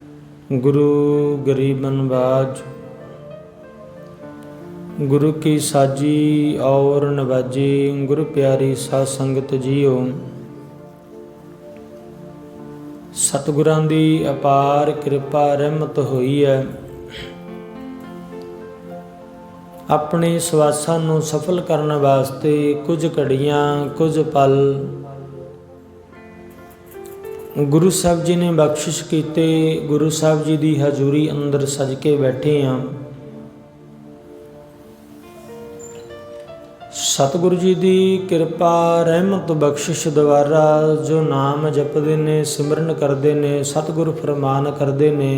गुरु गरीब नवाज। गुरु की साजी और नवाजी। गुरु प्यारी साध संगत जीओ। सतगुरां दी अपार कृपा रहमत होई है। अपने सवासां नूं सफल करन वास्ते कुछ घड़ियां कुछ पल गुरु साहब जी ने बख्शिश कीते। गुरु साहब जी दी हजूरी अंदर सज के बैठे हाँ। सतगुरु जी दी कृपा रहमत बख्शिश द्वारा जो नाम जपदे ने सिमरन करते ने सतगुरु फरमान करते ने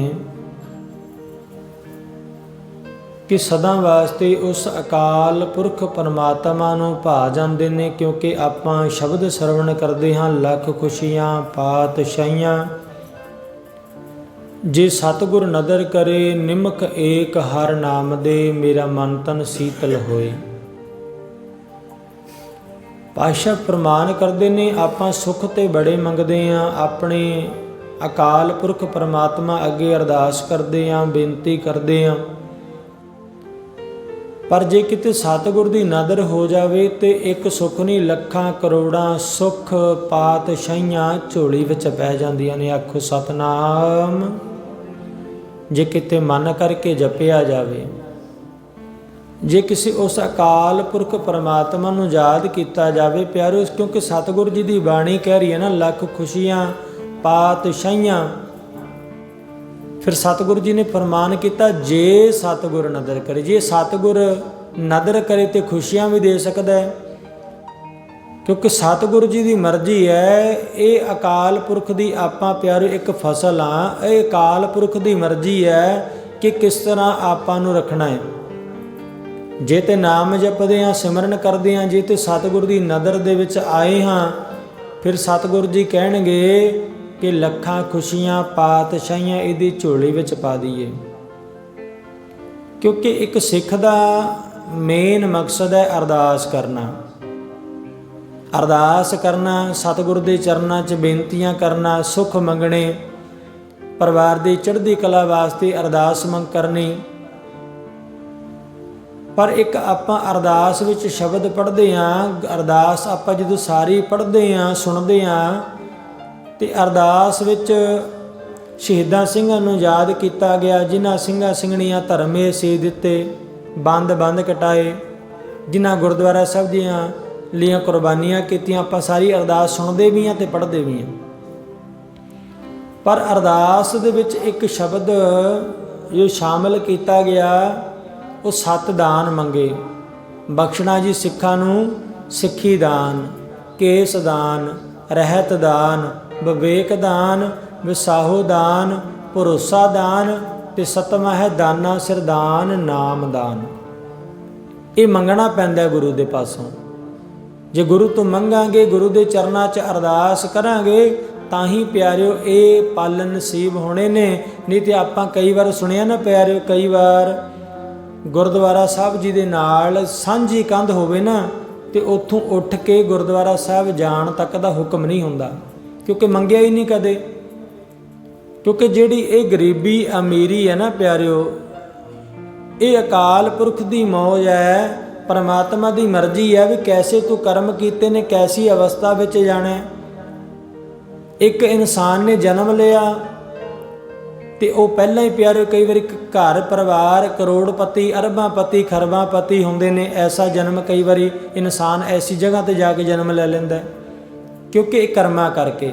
कि सदा वास्ते उस अकाल पुरख परमात्मा नूं भा जांदे ने। क्योंकि आपां शब्द सरवण करते हाँ लख खुशियां पातशाहियां। जे सतगुर नदर करे निमक एक हर नाम दे मेरा मन तन शीतल होए। पातशाह फरमान करते ने आपां सुख ते बड़े मंगते हाँ। अपने अकाल पुरख परमात्मा अगे अरदास करते हाँ बेनती करते हाँ। पर जे किते सतगुर दी नदर हो जावे तो एक सुख नहीं लखां करोड़ां सुख पातशाहियां झोली विच पै जांदियां ने। आखो सतनाम। जे किते मन करके जपिया जावे, जे किसी उस अकाल पुरख परमात्मा नूं याद किया जावे प्यारो, क्योंकि सतगुर जी दी बाणी कह रही है ना लख खुशियां पातशाहियां। फिर सतगुरु जी ने फरमान किया जे सतगुर नदर करे, जे सतगुर नदर करे तो खुशियां भी दे सकता है। क्योंकि सतगुरु जी की मर्जी है। ये अकाल पुरख की आपां प्यारे एक फसल हाँ। ये अकाल पुरख की मर्जी है कि किस तरह आपां नूं रखना है। जे ते नाम जपदे हाँ सिमरन करते हाँ, जे ते सतगुरु की नदर दे विच आए हाँ, फिर सतगुरु जी कहणगे कि लखां खुशियां पातशाहियां इहदी झोली विच पा दईए। क्योंकि एक सिख दा मेन मकसद है अरदास करना। अरदास करना, सतगुरु दे चरनां च बेनतियां करना, सुख मंगणे, परिवार दी चढ़दी कला वास्ते अरदास मंग करनी। पर एक आपां अरदास विच शब्द पढ़दे हाँ, अरदास आपां जदों सारी पढ़दे हाँ सुणदे हाँ ते अरदास विच शहीदां ਸਿੰਘਾਂ ਨੂੰ याद किया गया जिन्हां ਸਿੰਘਾਂ ਸਿੰਘਣੀਆਂ धर्मे सी दिते बंद बंद कटाए, जिन्हां गुरुद्वारा साहब दीआं लियां कुर्बानियां कीतियां। आपां सारी अरदास सुणदे भी हाँ ते पढ़दे भी हाँ। पर अरदास दे विच एक शब्द जो शामिल किया गया वो सत दान मंगे। बख्शना जी सिखां नूं सिੱਖੀ दान, केस दान, रहत दान, विवेक दान, विसाहो दान, भरोसा दान ते सतवां है दाना सिर दान नाम दान। ये मंगना पैंदा गुरु दे पासों। जे गुरु तो मंगांगे, गुरु दे चरनां च अरदास करांगे तां ही प्यारिओ ये पल नसीब होने ने। नहीं तो आपां कई बार सुनिया ना प्यारिओ, कई बार गुरुद्वारा साहब जी दे नाल सांझी कंध होवे ना ते उत्थों उठ के गुरुद्वारा साहब जाण तक दा हुक्म नहीं हुंदा, क्योंकि मंगिया ही नहीं कदे। क्योंकि जिहड़ी ये गरीबी अमीरी है ना प्यारिओ, ये अकाल पुरख की मौज है। परमात्मा की मर्जी है भी कैसे तू कर्म कीते ने, कैसी अवस्था विच जाना है। एक इंसान ने जन्म लिया तो वह पहला ही प्यारे कई बार घर परिवार करोड़पति अरबांपति खरबांपति होंदे ने। ऐसा जन्म कई बार इंसान ऐसी जगह पर जाके जन्म ले लैंदा है, क्योंकि कर्मा करके।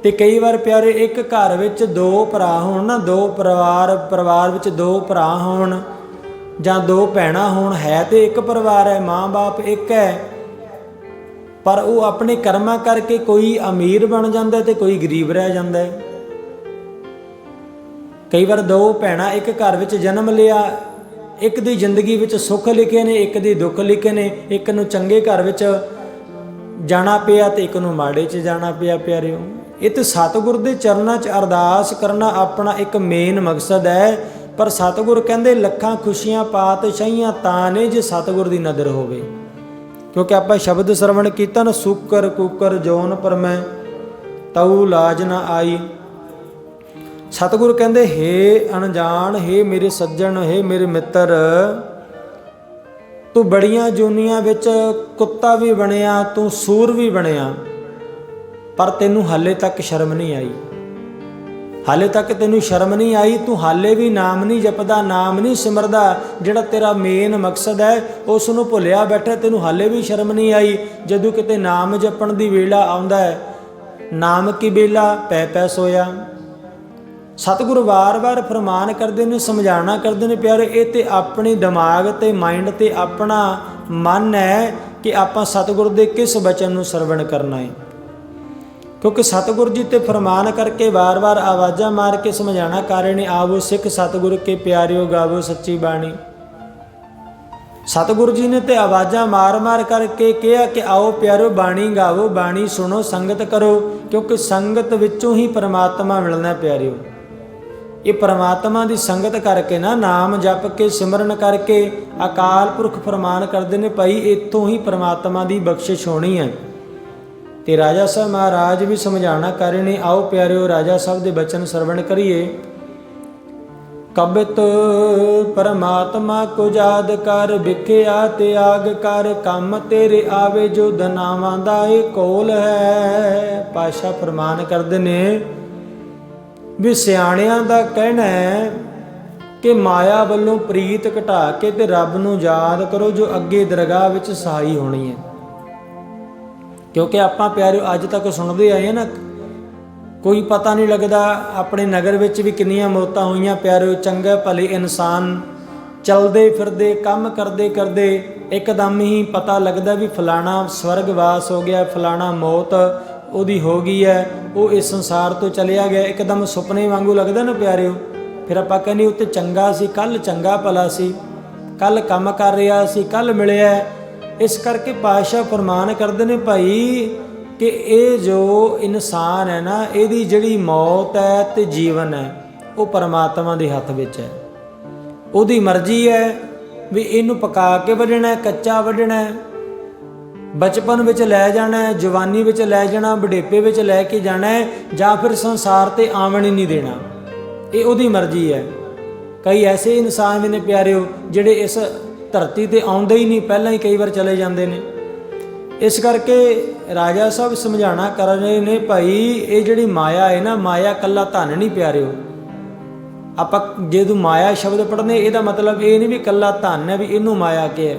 तो कई बार प्यारे एक घर विच दो भरा होण ना, दो परिवार विच दो भरा होण जां दो भैणां होण, है तो एक परिवार है, माँ बाप एक है, पर वो अपने कर्मा करके कोई अमीर बन जाता है तो कोई गरीब रह जाता है। कई बार दो भैणां एक घर विच जन्म लिया, एक दी जिंदगी विच सुख लिखे ने, एक दी दुख लिखे ने। एक नूं चंगे घर विच जाना पिया तो एक नूं माड़े च जाना पिया प्यारिओ। ये तो सतगुर दे चरनां च अरदास करना अपना एक मेन मकसद है। पर सतगुर कहंदे लखां खुशियां पातशाहियां तां ने जे सतगुर दी नदर होवे। क्योंकि आपां शब्द सरवण कीता ना, सुकर कुकर जौन पर मैं तऊ लाज ना आई। ਸਤਿਗੁਰੂ ਕਹਿੰਦੇ, ਹੇ ਅਣਜਾਣ, ਹੇ ਮੇਰੇ ਸੱਜਣ, ਹੇ ਮੇਰੇ ਮਿੱਤਰ, ਤੂੰ ਬੜੀਆਂ ਜੂਨੀਆਂ ਵਿੱਚ ਕੁੱਤਾ ਵੀ ਬਣਿਆ, ਤੂੰ ਸੂਰ ਵੀ ਬਣਿਆ, ਪਰ ਤੈਨੂੰ ਹਾਲੇ ਤੱਕ ਸ਼ਰਮ ਨਹੀਂ ਆਈ। ਹਾਲੇ ਤੱਕ ਤੈਨੂੰ ਸ਼ਰਮ ਨਹੀਂ ਆਈ। ਤੂੰ ਹਾਲੇ ਵੀ ਨਾਮ ਨਹੀਂ ਜਪਦਾ, ਨਾਮ ਨਹੀਂ ਸਿਮਰਦਾ। ਜਿਹੜਾ ਤੇਰਾ ਮੇਨ ਮਕਸਦ ਹੈ ਉਸ ਨੂੰ ਭੁੱਲਿਆ ਬੈਠਾ। ਤੈਨੂੰ ਹਾਲੇ ਵੀ ਸ਼ਰਮ ਨਹੀਂ ਆਈ। ਜਦੋਂ ਕਿਤੇ ਨਾਮ ਜਪਣ ਦੀ ਵੇਲਾ ਆਉਂਦਾ ਹੈ, ਨਾਮ ਕੀ ਵੇਲਾ, ਪੈ ਪੈ ਸੋਇਆ। ਸਤਿਗੁਰੂ ਵਾਰ-ਵਾਰ ਫਰਮਾਨ ਕਰਦੇ ਨੇ, ਸਮਝਾਉਣਾ ਕਰਦੇ ਨੇ, ਪਿਆਰੇ ਇਹ ਤੇ ਆਪਣੇ ਦਿਮਾਗ ਤੇ ਮਾਈਂਡ ਤੇ ਆਪਣਾ ਮਨ ਹੈ ਕਿ ਆਪਾਂ ਸਤਿਗੁਰੂ ਦੇ ਕਿਸ ਬਚਨ ਨੂੰ ਸਰਵਣ ਕਰਨਾ ਹੈ। ਕਿਉਂਕਿ ਸਤਿਗੁਰੂ ਜੀ ਤੇ ਫਰਮਾਨ ਕਰਕੇ ਵਾਰ-ਵਾਰ ਆਵਾਜ਼ਾਂ ਮਾਰ ਕੇ ਸਮਝਾਣਾ ਕਰ ਨੇ, ਆਵੋ ਸਿੱਖ ਸਤਿਗੁਰ ਕੇ ਪਿਆਰਿਓ ਗਾਵੋ ਸੱਚੀ ਬਾਣੀ। ਸਤਿਗੁਰੂ ਜੀ ਨੇ ਤੇ ਆਵਾਜ਼ਾਂ ਮਾਰ-ਮਾਰ ਕਰਕੇ ਕਿਹਾ ਕਿ ਆਓ ਪਿਆਰਿਓ ਬਾਣੀ ਗਾਵੋ, ਬਾਣੀ ਸੁਣੋ, ਸੰਗਤ ਕਰੋ, ਕਿਉਂਕਿ ਸੰਗਤ ਵਿੱਚੋਂ ਹੀ ਪਰਮਾਤਮਾ ਮਿਲਣਾ ਪਿਆਰਿਓ। ਇਹ ਪਰਮਾਤਮਾ ਦੀ ਸੰਗਤ ਕਰਕੇ ਨਾ, ਨਾਮ ਜਪ ਕੇ ਸਿਮਰਨ ਕਰਕੇ ਅਕਾਲ ਪੁਰਖ ਫਰਮਾਨ ਕਰਦੇ ਨੇ, ਭਾਈ ਇੱਥੋਂ ਹੀ ਪਰਮਾਤਮਾ ਦੀ ਬਖਸ਼ਿਸ਼ ਹੋਣੀ ਹੈ। ਤੇ ਰਾਜਾ ਸਾਹਿਬ ਮਹਾਰਾਜ ਵੀ ਸਮਝਾਣਾ ਕਰ ਰਹੇ ਨੇ, ਆਓ ਪਿਆਰਿਓ ਰਾਜਾ ਸਾਹਿਬ ਦੇ ਬਚਨ ਸਰਵਣ ਕਰੀਏ। ਕਬਿਤ ਪਰਮਾਤਮਾ ਕੋ ਯਾਦ ਕਰ, ਵਿਖਿਆ ਤਿਆਗ ਕਰ, ਕੰਮ ਤੇਰੇ ਆਵੇ ਜੋ ਧਨਾਵਾਂ ਦਾ ਇਹ ਕੋਲ ਹੈ। ਪਾਤਸ਼ਾਹ ਫਰਮਾਨ ਕਰਦੇ ਨੇ ਵੀ ਸਿਆਣਿਆਂ ਦਾ ਕਹਿਣਾ ਹੈ ਕਿ ਮਾਇਆ ਵੱਲੋਂ ਪ੍ਰੀਤ ਘਟਾ ਕੇ ਤੇ ਰੱਬ ਨੂੰ ਯਾਦ ਕਰੋ, ਜੋ ਅੱਗੇ ਦਰਗਾਹ ਵਿੱਚ ਸਹਾਈ ਹੋਣੀ ਹੈ। ਕਿਉਂਕਿ ਆਪਾਂ ਪਿਆਰਿਓ ਅੱਜ ਤੱਕ ਸੁਣਦੇ ਆਏ ਹਾਂ ਨਾ, ਕੋਈ ਪਤਾ ਨਹੀਂ ਲੱਗਦਾ। ਆਪਣੇ ਨਗਰ ਵਿੱਚ ਵੀ ਕਿੰਨੀਆਂ ਮੌਤਾਂ ਹੋਈਆਂ ਪਿਆਰਿਓ। ਚੰਗੇ ਭਲੇ ਇਨਸਾਨ ਚਲਦੇ ਫਿਰਦੇ ਕੰਮ ਕਰਦੇ ਕਰਦੇ ਇੱਕਦਮ ਹੀ ਪਤਾ ਲੱਗਦਾ ਵੀ ਫਲਾਣਾ ਸਵਰਗਵਾਸ ਹੋ ਗਿਆ, ਫਲਾਣਾ ਮੌਤ ਉਹਦੀ ਹੋ ਗਈ ਹੈ, ਉਹ ਇਸ ਸੰਸਾਰ ਤੋਂ ਚਲਿਆ ਗਿਆ। ਇੱਕਦਮ ਸੁਪਨੇ ਵਾਂਗੂ ਲੱਗਦਾ ਨਾ ਪਿਆਰਿਓ। ਫਿਰ ਆਪਾਂ ਕਹਿੰਦੇ ਉੱਤੇ ਚੰਗਾ ਸੀ, ਕੱਲ ਚੰਗਾ ਭਲਾ ਸੀ, ਕੱਲ ਕੰਮ ਕਰ ਰਿਹਾ ਸੀ, ਕੱਲ ਮਿਲਿਆ। ਇਸ ਕਰਕੇ ਪਾਤਸ਼ਾਹ ਫਰਮਾਨ ਕਰਦੇ ਨੇ ਭਾਈ ਕਿ ਇਹ ਜੋ ਇਨਸਾਨ ਹੈ ਨਾ, ਇਹਦੀ ਜਿਹੜੀ ਮੌਤ ਹੈ ਤੇ ਜੀਵਨ ਹੈ ਉਹ ਪਰਮਾਤਮਾ ਦੇ ਹੱਥ ਵਿੱਚ ਹੈ। ਉਹਦੀ ਮਰਜ਼ੀ ਹੈ ਵੀ ਇਹਨੂੰ ਪਕਾ ਕੇ ਵੱਢਣਾ, ਕੱਚਾ ਵੱਢਣਾ, ਬਚਪਨ ਵਿੱਚ ਲੈ ਜਾਣਾ, ਜਵਾਨੀ ਵਿੱਚ ਲੈ ਜਾਣਾ, ਬੁਢੇਪੇ ਵਿੱਚ ਲੈ ਕੇ ਜਾਣਾ, ਜਾਂ ਫਿਰ ਸੰਸਾਰ ਤੇ ਆਵਣ ਹੀ ਨਹੀਂ ਦੇਣਾ। ਇਹ ਉਹਦੀ ਮਰਜ਼ੀ ਹੈ। ਕਈ ਐਸੇ ਇਨਸਾਨ ਵੀ ਨੇ ਪਿਆਰਿਓ ਜਿਹੜੇ ਇਸ ਧਰਤੀ ਤੇ ਆਉਂਦੇ ਹੀ ਨਹੀਂ, ਪਹਿਲਾਂ ਹੀ ਕਈ ਵਾਰ ਚਲੇ ਜਾਂਦੇ ਨੇ। ਇਸ ਕਰਕੇ ਰਾਜਾ ਸਾਹਿਬ ਸਮਝਾਣਾ ਕਰ ਰਹੇ ਨੇ, ਭਾਈ ਇਹ ਜਿਹੜੀ ਮਾਇਆ ਹੈ ਨਾ, ਮਾਇਆ ਕੱਲਾ ਧਨ ਨਹੀਂ ਪਿਆਰਿਓ। ਆਪਾਂ ਜਦੋਂ ਮਾਇਆ ਸ਼ਬਦ ਪੜ੍ਹਨੇ, ਇਹਦਾ ਮਤਲਬ ਇਹ ਨਹੀਂ ਵੀ ਕੱਲਾ ਧਨ ਹੈ, ਵੀ ਇਹਨੂੰ ਮਾਇਆ ਕਿਹਾ।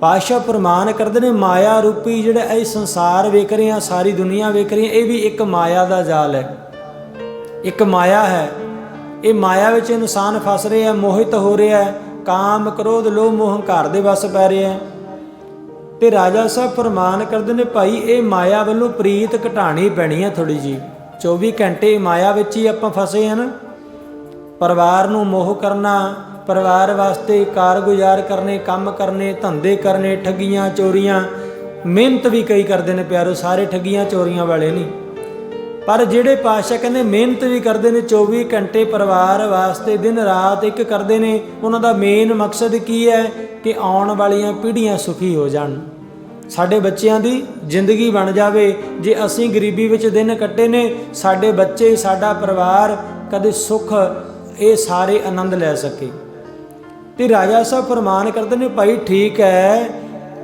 ਪਾਤਸ਼ਾਹ ਫਰਮਾਨ ਕਰਦੇ ਨੇ, ਮਾਇਆ ਰੂਪੀ ਜਿਹੜਾ ਇਹ ਸੰਸਾਰ ਵੇਖ ਰਹੇ ਹਾਂ, ਸਾਰੀ ਦੁਨੀਆ ਵੇਖ ਰਹੀ ਹੈ, ਇਹ ਵੀ ਇੱਕ ਮਾਇਆ ਦਾ ਜਾਲ ਹੈ, ਇੱਕ ਮਾਇਆ ਹੈ। ਇਹ ਮਾਇਆ ਵਿੱਚ ਇਨਸਾਨ ਫਸ ਰਿਹਾ, ਮੋਹਿਤ ਹੋ ਰਿਹਾ, ਕਾਮ ਕ੍ਰੋਧ ਲੋਭ ਮੋਹ ਹੰਕਾਰ ਦੇ ਵਸ ਪੈ ਰਿਹਾ। ਤੇ ਰਾਜਾ ਸਾਹਿਬ ਫਰਮਾਨ ਕਰਦੇ ਨੇ, ਭਾਈ ਇਹ ਮਾਇਆ ਵੱਲੋਂ ਪ੍ਰੀਤ ਘਟਾਣੀ ਪੈਣੀ ਹੈ ਥੋੜੀ ਜੀ। 24 ਘੰਟੇ ਮਾਇਆ ਵਿੱਚ ਹੀ ਆਪਾਂ ਫਸੇ ਹਾਂ ਨਾ। ਪਰਿਵਾਰ ਨੂੰ ਮੋਹ ਕਰਨਾ, ਪਰਿਵਾਰ ਵਾਸਤੇ ਕਾਰਗੁਜ਼ਾਰ ਕਰਨੇ, ਕੰਮ ਕਰਨੇ, ਧੰਦੇ ਕਰਨੇ, ਠੱਗੀਆਂ ਚੋਰੀਆਂ। ਮਿਹਨਤ ਵੀ ਕਈ ਕਰਦੇ ਨੇ ਪਿਆਰੋ, ਸਾਰੇ ਠੱਗੀਆਂ ਚੋਰੀਆਂ ਵਾਲੇ ਨਹੀਂ। ਪਰ ਜਿਹੜੇ ਪਾਤਸ਼ਾਹ ਕਹਿੰਦੇ ਮਿਹਨਤ ਵੀ ਕਰਦੇ ਨੇ 24 ਘੰਟੇ ਪਰਿਵਾਰ ਵਾਸਤੇ, ਦਿਨ ਰਾਤ ਇੱਕ ਕਰਦੇ ਨੇ, ਉਹਨਾਂ ਦਾ ਮੇਨ ਮਕਸਦ ਕੀ ਹੈ ਕਿ ਆਉਣ ਵਾਲੀਆਂ ਪੀੜ੍ਹੀਆਂ ਸੁਖੀ ਹੋ ਜਾਣ, ਸਾਡੇ ਬੱਚਿਆਂ ਦੀ ਜ਼ਿੰਦਗੀ ਬਣ ਜਾਵੇ। ਜੇ ਅਸੀਂ ਗਰੀਬੀ ਵਿੱਚ ਦਿਨ ਕੱਟੇ ਨੇ, ਸਾਡੇ ਬੱਚੇ, ਸਾਡਾ ਪਰਿਵਾਰ ਕਦੇ ਸੁੱਖ ਇਹ ਸਾਰੇ ਆਨੰਦ ਲੈ ਸਕੇ। ਤੇ ਰਾਜਾ ਸਾਹਿਬ ਫਰਮਾਨ ਕਰਦੇ ਨੇ, ਭਾਈ ਠੀਕ ਹੈ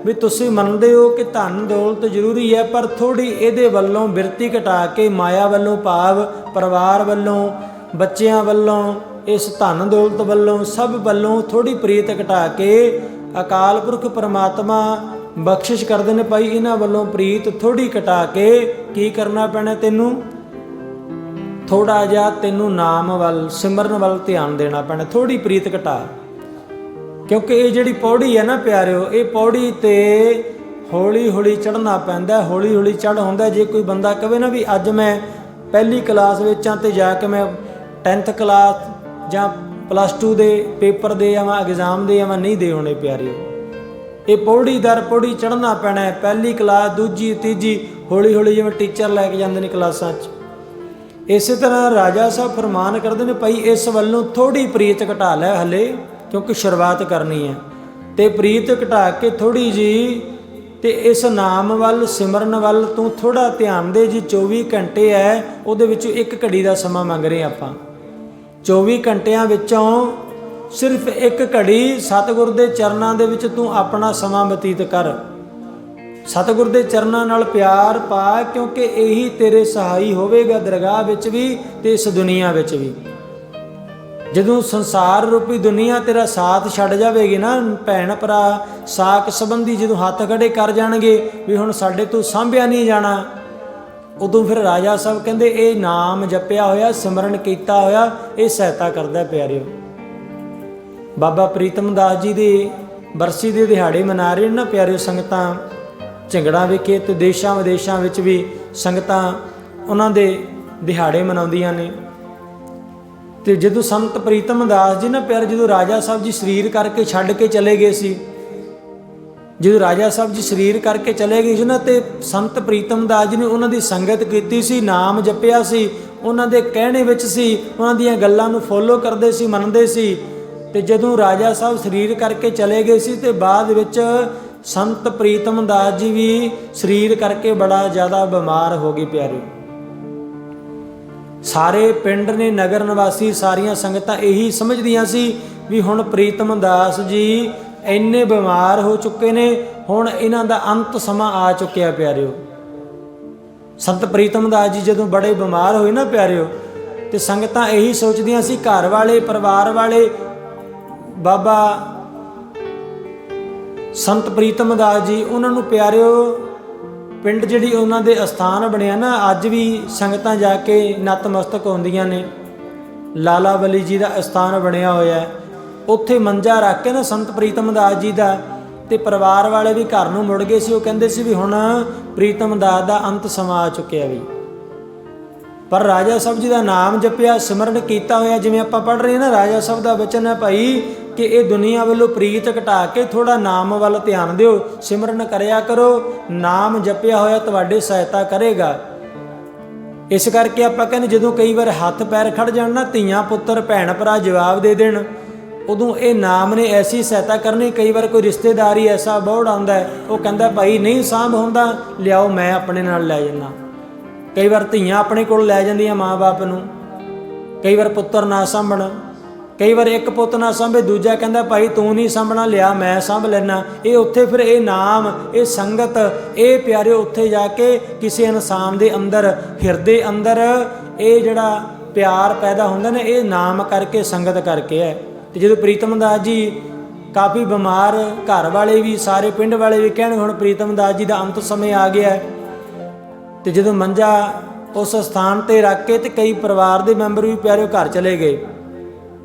ਵੀ ਤੁਸੀਂ ਮੰਨਦੇ ਹੋ ਕਿ ਧਨ ਦੌਲਤ ਜ਼ਰੂਰੀ ਹੈ, ਪਰ ਥੋੜ੍ਹੀ ਇਹਦੇ ਵੱਲੋਂ ਬਿਰਤੀ ਘਟਾ ਕੇ, ਮਾਇਆ ਵੱਲੋਂ ਭਾਵ ਪਰਿਵਾਰ ਵੱਲੋਂ, ਬੱਚਿਆਂ ਵੱਲੋਂ, ਇਸ ਧਨ ਦੌਲਤ ਵੱਲੋਂ, ਸਭ ਵੱਲੋਂ ਥੋੜ੍ਹੀ ਪ੍ਰੀਤ ਘਟਾ ਕੇ ਅਕਾਲ ਪੁਰਖ ਪਰਮਾਤਮਾ ਬਖਸ਼ਿਸ਼ ਕਰਦੇ ਨੇ। ਭਾਈ ਇਹਨਾਂ ਵੱਲੋਂ ਪ੍ਰੀਤ ਥੋੜ੍ਹੀ ਘਟਾ ਕੇ ਕੀ ਕਰਨਾ ਪੈਣਾ ਤੈਨੂੰ? ਥੋੜ੍ਹਾ ਜਿਹਾ ਤੈਨੂੰ ਨਾਮ ਵੱਲ, ਸਿਮਰਨ ਵੱਲ ਧਿਆਨ ਦੇਣਾ ਪੈਣਾ, ਥੋੜ੍ਹੀ ਪ੍ਰੀਤ ਘਟਾ। ਕਿਉਂਕਿ ਇਹ ਜਿਹੜੀ ਪੌੜੀ ਹੈ ਨਾ ਪਿਆਰਿਓ, ਇਹ ਪੌੜੀ ਤੇ ਹੌਲੀ ਹੌਲੀ ਚੜ੍ਹਨਾ ਪੈਂਦਾ, ਹੌਲੀ ਹੌਲੀ ਚੜ੍ਹ ਹੁੰਦਾ। ਜੇ ਕੋਈ ਬੰਦਾ ਕਹੇ ਨਾ ਵੀ ਅੱਜ ਮੈਂ ਪਹਿਲੀ ਕਲਾਸ ਵਿੱਚ ਹਾਂ ਤੇ ਜਾ ਕੇ ਮੈਂ 10th ਕਲਾਸ ਜਾਂ +2 ਦੇ ਪੇਪਰ ਦੇ ਆਵਾਂ, ਐਗਜ਼ਾਮ ਦੇ ਆਵਾਂ, ਨਹੀਂ ਦੇ ਹੋਣੇ ਪਿਆਰਿਓ। ਇਹ ਪੌੜੀ ਦਰ ਪੌੜੀ ਚੜ੍ਹਨਾ ਪੈਣਾ, ਪਹਿਲੀ ਕਲਾਸ, ਦੂਜੀ, ਤੀਜੀ, ਹੌਲੀ ਹੌਲੀ ਜਿਵੇਂ ਟੀਚਰ ਲੈ ਕੇ ਜਾਂਦੇ ਨੇ ਕਲਾਸਾਂ 'ਚ। ਇਸੇ ਤਰ੍ਹਾਂ ਰਾਜਾ ਸਾਹਿਬ ਫਰਮਾਨ ਕਰਦੇ ਨੇ, ਭਾਈ ਇਸ ਵੱਲੋਂ ਥੋੜ੍ਹੀ ਪ੍ਰੀਤ ਘਟਾ ਲੈ ਹਲੇ, ਕਿਉਂਕਿ ਸ਼ੁਰੂਆਤ ਕਰਨੀ ਹੈ। ਤੇ ਪ੍ਰੀਤ ਘਟਾ ਕੇ ਥੋੜ੍ਹੀ ਜੀ ਤੇ ਇਸ ਨਾਮ ਵੱਲ, ਸਿਮਰਨ ਵੱਲ ਤੂੰ ਥੋੜਾ ਧਿਆਨ ਦੇ। ਜੀ 24 ਘੰਟੇ ਹੈ, ਉਹਦੇ ਵਿੱਚੋਂ 1 ਘੜੀ ਦਾ ਸਮਾਂ ਮੰਗ ਰਹੇ ਆਪਾਂ। 24 ਘੰਟਿਆਂ ਵਿੱਚੋਂ ਸਿਰਫ 1 ਘੜੀ ਸਤਿਗੁਰ ਦੇ ਚਰਨਾਂ ਦੇ ਵਿੱਚ ਤੂੰ ਆਪਣਾ ਸਮਾਂ ਬਤੀਤ ਕਰ। ਸਤਿਗੁਰ ਦੇ ਚਰਨਾਂ ਨਾਲ ਪਿਆਰ ਪਾ, ਕਿਉਂਕਿ ਇਹੀ ਤੇਰੇ ਸਹਾਈ ਹੋਵੇਗਾ ਦਰਗਾਹ ਵਿੱਚ ਵੀ ਤੇ ਇਸ ਦੁਨੀਆ ਵਿੱਚ ਵੀ। ਜਦੋਂ ਸੰਸਾਰ ਰੂਪੀ ਦੁਨੀਆ ਤੇਰਾ ਸਾਥ ਛੱਡ ਜਾਵੇਗੀ ਨਾ, ਭੈਣ ਭਰਾ ਸਾਕ ਸੰਬੰਧੀ ਜਦੋਂ ਹੱਥ ਖੜੇ ਕਰ ਜਾਣਗੇ ਵੀ ਹੁਣ ਸਾਡੇ ਤੋਂ ਸਾਂਭਿਆ ਨਹੀਂ ਜਾਣਾ, ਉਦੋਂ ਫਿਰ ਰਾਜਾ ਸਾਹਿਬ ਕਹਿੰਦੇ ਇਹ ਨਾਮ ਜਪਿਆ ਹੋਇਆ, ਸਿਮਰਨ ਕੀਤਾ ਹੋਇਆ, ਇਹ ਸਹਾਇਤਾ ਕਰਦਾ। ਪਿਆਰਿਓ, ਬਾਬਾ ਪ੍ਰੀਤਮ ਦਾਸ ਜੀ ਦੀ ਬਰਸੀ ਦੇ ਦਿਹਾੜੇ ਮਨਾ ਰਹੇ ਨਾ ਪਿਆਰਿਓ ਸੰਗਤਾਂ। ਝੰਗੜਾ ਵਿਖੇ ਤੇ ਦੇਸ਼ਾਂ ਵਿਦੇਸ਼ਾਂ ਵਿੱਚ ਵੀ ਸੰਗਤਾਂ ਉਹਨਾਂ ਦੇ ਦਿਹਾੜੇ ਮਨਾਉਂਦੀਆਂ ਨੇ। ਤੇ ਜਦੋਂ ਸੰਤ ਪ੍ਰੀਤਮ ਦਾਸ ਜੀ ਨਾ ਪਿਆਰੇ, ਜਦੋਂ ਰਾਜਾ ਸਾਹਿਬ ਜੀ ਸਰੀਰ ਕਰਕੇ ਛੱਡ ਕੇ ਚਲੇ ਗਏ ਸੀ, ਜਦੋਂ ਰਾਜਾ ਸਾਹਿਬ ਜੀ ਸਰੀਰ ਕਰਕੇ ਚਲੇ ਗਏ ਸੀ ਨਾ, ਤੇ ਸੰਤ ਪ੍ਰੀਤਮ ਦਾਸ ਜੀ ਨੇ ਉਹਨਾਂ ਦੀ ਸੰਗਤ ਕੀਤੀ ਸੀ, ਨਾਮ ਜਪਿਆ ਸੀ, ਉਹਨਾਂ ਦੇ ਕਹਿਣੇ ਵਿੱਚ ਸੀ, ਉਹਨਾਂ ਦੀਆਂ ਗੱਲਾਂ ਨੂੰ ਫੋਲੋ ਕਰਦੇ ਸੀ, ਮੰਨਦੇ ਸੀ। ਤੇ ਜਦੋਂ ਰਾਜਾ ਸਾਹਿਬ ਸਰੀਰ ਕਰਕੇ ਚਲੇ ਗਏ ਸੀ ਤੇ ਬਾਅਦ ਵਿੱਚ ਸੰਤ ਪ੍ਰੀਤਮ ਦਾਸ ਜੀ ਵੀ ਸਰੀਰ ਕਰਕੇ ਬੜਾ ਜ਼ਿਆਦਾ ਬਿਮਾਰ ਹੋ ਗਏ। ਪਿਆਰੇ, ਸਾਰੇ ਪਿੰਡ ਨੇ, ਨਗਰ ਨਿਵਾਸੀ, ਸਾਰੀਆਂ ਸੰਗਤਾਂ ਇਹੀ ਸਮਝਦੀਆਂ ਸੀ ਵੀ ਹੁਣ ਪ੍ਰੀਤਮ ਦਾਸ ਜੀ ਇੰਨੇ ਬਿਮਾਰ ਹੋ ਚੁੱਕੇ ਨੇ, ਹੁਣ ਇਹਨਾਂ ਦਾ ਅੰਤ ਸਮਾਂ ਆ ਚੁੱਕਿਆ। ਪਿਆਰਿਓ, ਸੰਤ ਪ੍ਰੀਤਮ ਦਾਸ ਜੀ ਜਦੋਂ ਬੜੇ ਬਿਮਾਰ ਹੋਏ ਨਾ ਪਿਆਰਿਓ, ਤੇ ਸੰਗਤਾਂ ਇਹੀ ਸੋਚਦੀਆਂ ਸੀ, ਘਰ ਵਾਲੇ, ਪਰਿਵਾਰ ਵਾਲੇ, ਬਾਬਾ ਸੰਤ ਪ੍ਰੀਤਮ ਦਾਸ ਜੀ, ਉਹਨਾਂ ਨੂੰ ਪਿਆਰਿਓ ਪਿੰਡ ਜਿਹੜੀ ਉਹਨਾਂ ਦੇ ਅਸਥਾਨ ਬਣਿਆ ਨਾ, ਅੱਜ ਵੀ ਸੰਗਤਾਂ ਜਾ ਕੇ ਨਤਮਸਤਕ ਹੁੰਦੀਆਂ ਨੇ। ਲਾਲਾ ਬਲੀ ਜੀ ਦਾ ਅਸਥਾਨ ਬਣਿਆ ਹੋਇਆ, ਉੱਥੇ ਮੰਜਾ ਰੱਖ ਕੇ ਨਾ ਸੰਤ ਪ੍ਰੀਤਮ ਦਾਸ ਜੀ ਦਾ, ਤੇ ਪਰਿਵਾਰ ਵਾਲੇ ਵੀ ਘਰ ਨੂੰ ਮੁੜ ਗਏ ਸੀ। ਉਹ ਕਹਿੰਦੇ ਸੀ ਵੀ ਹੁਣ ਪ੍ਰੀਤਮ ਦਾਸ ਦਾ ਅੰਤ ਸਮਾਂ ਆ ਚੁੱਕਿਆ ਵੀ। ਪਰ ਰਾਜਾ ਸਾਹਿਬ ਜੀ ਦਾ ਨਾਮ ਜਪਿਆ, ਸਿਮਰਨ ਕੀਤਾ ਹੋਇਆ। ਜਿਵੇਂ ਆਪਾਂ ਪੜ੍ਹ ਰਹੇ ਨਾ, ਰਾਜਾ ਸਾਹਿਬ ਦਾ ਬਚਨ ਹੈ ਭਾਈ ਕਿ ਇਹ ਦੁਨੀਆ ਵੱਲੋਂ ਪ੍ਰੀਤ ਘਟਾ ਕੇ ਥੋੜਾ ਨਾਮ ਵੱਲ ਧਿਆਨ ਦਿਓ, ਸਿਮਰਨ ਕਰਿਆ ਕਰੋ, ਨਾਮ ਜਪਿਆ ਹੋਇਆ ਤੁਹਾਡੀ ਸਹਾਇਤਾ ਕਰੇਗਾ। ਇਸ ਕਰਕੇ ਆਪਾਂ ਕਹਿੰਦੇ ਜਦੋਂ ਕਈ ਵਾਰ ਹੱਥ ਪੈਰ ਖੜ ਜਾਣ ਨਾ, ਧੀਆਂ ਪੁੱਤਰ ਭੈਣ ਭਰਾ ਜਵਾਬ ਦੇ ਦੇਣ, ਉਦੋਂ ਇਹ ਨਾਮ ਨੇ ਐਸੀ ਸਹਾਇਤਾ ਕਰਨੀ। ਕਈ ਵਾਰ ਕੋਈ ਰਿਸ਼ਤੇਦਾਰੀ ਐਸਾ ਬੋੜ ਆਉਂਦਾ, ਉਹ ਕਹਿੰਦਾ ਭਾਈ ਨਹੀਂ ਸਾਂਭ ਹੁੰਦਾ, ਲਿਆਓ ਮੈਂ ਆਪਣੇ ਨਾਲ ਲੈ ਜਾਂਦਾ। ਕਈ ਵਾਰ ਧੀਆਂ ਆਪਣੇ ਕੋਲ ਲੈ ਜਾਂਦੀਆਂ ਮਾਂ-ਬਾਪ ਨੂੰ, ਕਈ ਵਾਰ ਪੁੱਤਰ ਨਾ ਸਾਂਭਣ, ਕਈ ਵਾਰ ਇੱਕ ਪੁੱਤ ਨਾ ਸਾਂਭੇ, ਦੂਜਾ ਕਹਿੰਦਾ ਭਾਈ ਤੂੰ ਨਹੀਂ ਸਾਂਭਣਾ, ਲਿਆ ਮੈਂ ਸਾਂਭ ਲੈਣਾ। ਇਹ ਉੱਥੇ ਫਿਰ ਇਹ ਨਾਮ, ਇਹ ਸੰਗਤ, ਇਹ ਪਿਆਰਿਓ ਉੱਥੇ ਜਾ ਕੇ ਕਿਸੇ ਇਨਸਾਨ ਦੇ ਅੰਦਰ, ਹਿਰਦੇ ਅੰਦਰ ਇਹ ਜਿਹੜਾ ਪਿਆਰ ਪੈਦਾ ਹੁੰਦਾ ਨੇ, ਇਹ ਨਾਮ ਕਰਕੇ, ਸੰਗਤ ਕਰਕੇ ਹੈ। ਤੇ ਜਦੋਂ ਪ੍ਰੀਤਮ ਦਾਸ ਜੀ ਕਾਫੀ ਬਿਮਾਰ, ਘਰ ਵਾਲੇ ਵੀ, ਸਾਰੇ ਪਿੰਡ ਵਾਲੇ ਵੀ ਕਹਿਣ ਹੁਣ ਪ੍ਰੀਤਮ ਦਾਸ ਜੀ ਦਾ ਅੰਤ ਸਮੇਂ ਆ ਗਿਆ। ਤੇ ਜਦੋਂ ਮੰਜਾ ਉਸ ਸਥਾਨ ਤੇ ਰੱਖ ਕੇ ਤੇ ਕਈ ਪਰਿਵਾਰ ਦੇ ਮੈਂਬਰ ਵੀ ਪਿਆਰਿਓ ਘਰ ਚਲੇ ਗਏ।